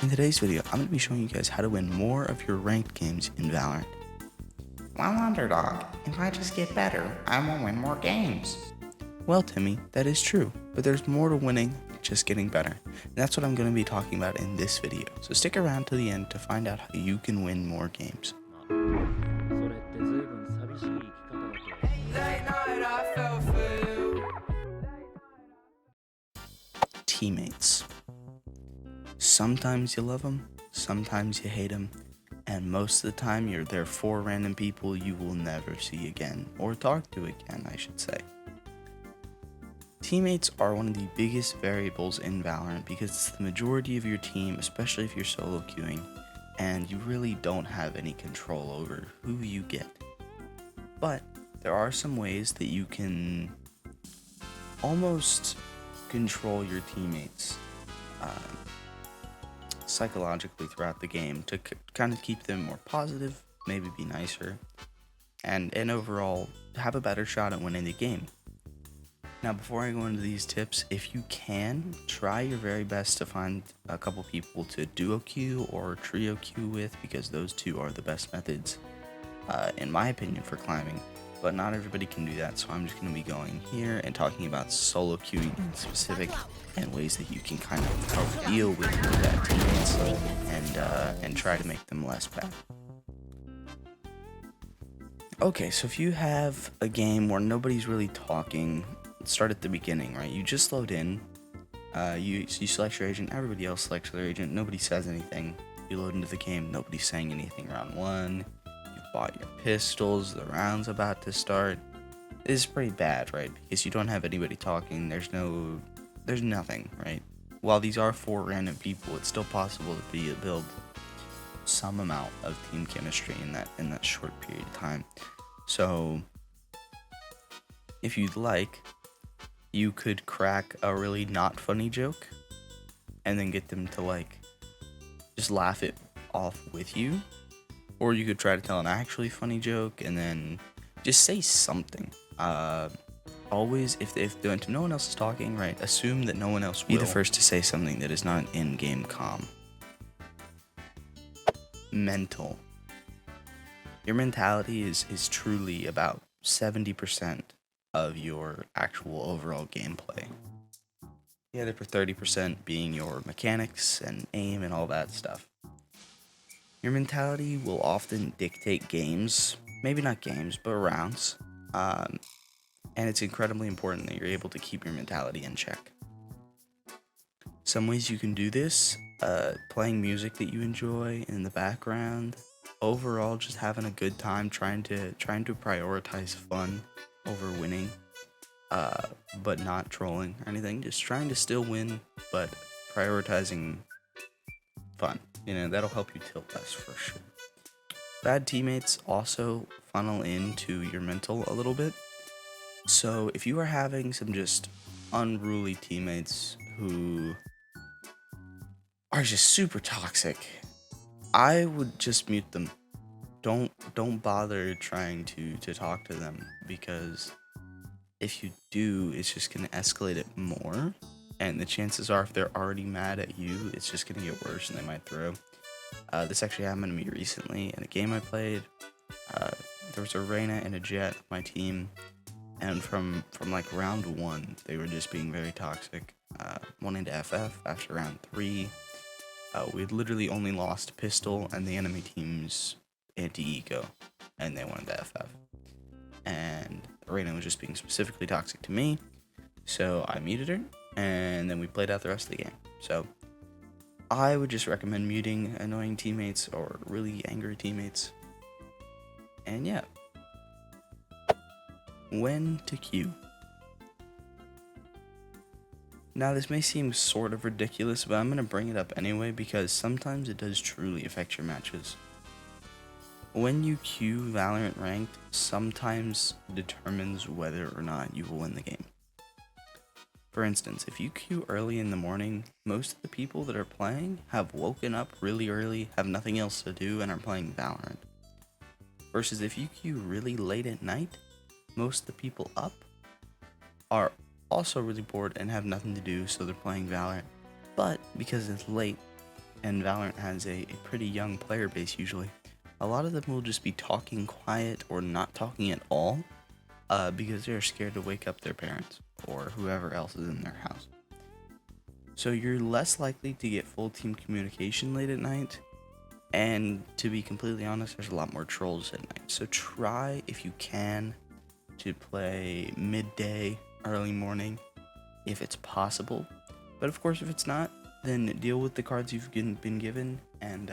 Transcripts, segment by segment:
In today's video, I'm going to be showing you guys how to win more of your ranked games in Valorant. Well, underdog, if I just get better, I will win more games. Well, Timmy, that is true, but there's more to winning than just getting better. And that's what I'm going to be talking about in this video. So stick around to the end to find out how you can win more games. Teammates. Sometimes you love them, sometimes you hate them, and most of the time you're there for random people you will never see again, or talk to again, I should say. Teammates are one of the biggest variables in Valorant because it's the majority of your team, especially if you're solo queuing, and you really don't have any control over who you get. But there are some ways that you can almost control your teammates psychologically throughout the game to kind of keep them more positive, maybe be nicer, and overall have a better shot at winning the game. Now, before I go into these tips, if you can, try your very best to find a couple people to duo queue or trio queue with, because those two are the best methods, in my opinion, for climbing. But not everybody can do that, so I'm just going to be going here and talking about solo queuing in specific and ways that you can kind of help deal with bad teammates and try to make them less bad. Okay, so if you have a game where nobody's really talking, start at the beginning, right? You just load in, you select your agent, everybody else selects their agent, nobody says anything. You load into the game, nobody's saying anything round one. Bought your pistols, the round's about to start. This is pretty bad, right? Because you don't have anybody talking, there's nothing, right? While these are 4 random people, it's still possible to build some amount of team chemistry in that short period of time. So if you'd like, you could crack a really not funny joke and then get them to just laugh it off with you. Or you could try to tell an actually funny joke and then just say something. Always, if no one else is talking, right, assume that no one else will. Be the first to say something that is not in-game comm. Mental. Your mentality is truly about 70% of your actual overall gameplay. The other 30% being your mechanics and aim and all that stuff. Your mentality will often dictate games, maybe not games, but rounds, and it's incredibly important that you're able to keep your mentality in check. Some ways you can do this, playing music that you enjoy in the background, overall just having a good time, trying to prioritize fun over winning, but not trolling or anything, just trying to still win, but prioritizing fun. That'll help you tilt less for sure. Bad teammates also funnel into your mental a little bit. So if you are having some just unruly teammates who are just super toxic, I would just mute them. Don't bother trying to talk to them, because if you do, it's just gonna escalate it more. And the chances are, if they're already mad at you, it's just gonna get worse and they might throw. This actually happened to me recently in a game I played. There was a Reyna and a Jet, my team, and from round 1, they were just being very toxic, wanting to FF after round 3. We had literally only lost pistol and the enemy team's anti-eco, and they wanted to FF. And Reyna was just being specifically toxic to me, so I muted her. And then we played out the rest of the game. So I would just recommend muting annoying teammates or really angry teammates. And yeah. When to queue. Now, this may seem sort of ridiculous, but I'm going to bring it up anyway because sometimes it does truly affect your matches. When you queue Valorant Ranked sometimes determines whether or not you will win the game. For instance, if you queue early in the morning, most of the people that are playing have woken up really early, have nothing else to do, and are playing Valorant. Versus if you queue really late at night, most of the people up are also really bored and have nothing to do, so they're playing Valorant. But because it's late, and Valorant has a pretty young player base usually, a lot of them will just be talking quiet or not talking at all because they're scared to wake up their parents or whoever else is in their house. So you're less likely to get full team communication late at night. And to be completely honest, there's a lot more trolls at night. So try, if you can, to play midday, early morning, if it's possible. But of course, if it's not, then deal with the cards you've been given and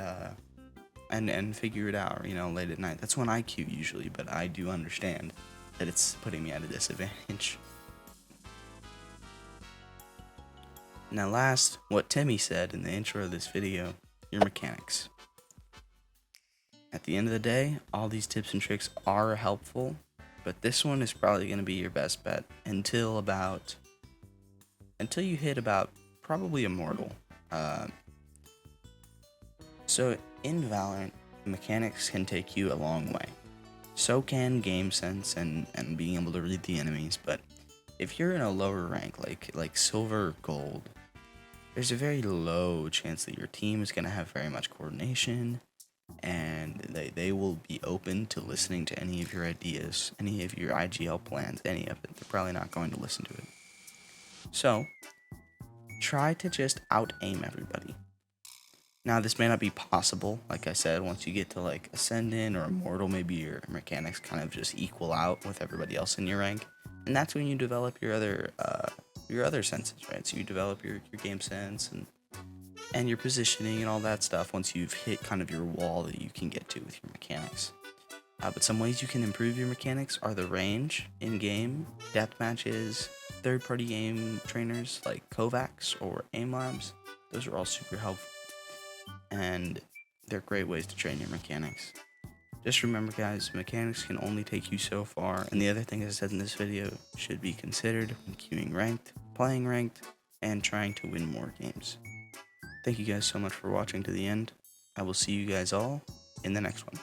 figure it out. Late at night. That's when I queue usually, but I do understand that it's putting me at a disadvantage. Now, last, what Timmy said in the intro of this video: your mechanics. At the end of the day, all these tips and tricks are helpful, but this one is probably going to be your best bet until you hit about probably Immortal. So in Valorant, mechanics can take you a long way. So can game sense and being able to read the enemies, but if you're in a lower rank, like silver or gold, there's a very low chance that your team is going to have very much coordination, and they will be open to listening to any of your ideas, any of your IGL plans, any of it. They're probably not going to listen to it. So, try to just out-aim everybody. Now, this may not be possible. Like I said, once you get to like Ascendant or Immortal, maybe your mechanics kind of just equal out with everybody else in your rank. And that's when you develop your other senses, right? So you develop your game sense and your positioning and all that stuff once you've hit kind of your wall that you can get to with your mechanics. But some ways you can improve your mechanics are the range in-game, death matches, third-party aim trainers like Kovacs or Aim Labs. Those are all super helpful, and they're great ways to train your mechanics. Just remember, guys, mechanics can only take you so far, and the other thing I said in this video should be considered when queuing ranked, playing ranked, and trying to win more games. Thank you guys so much for watching to the end. I will see you guys all in the next one.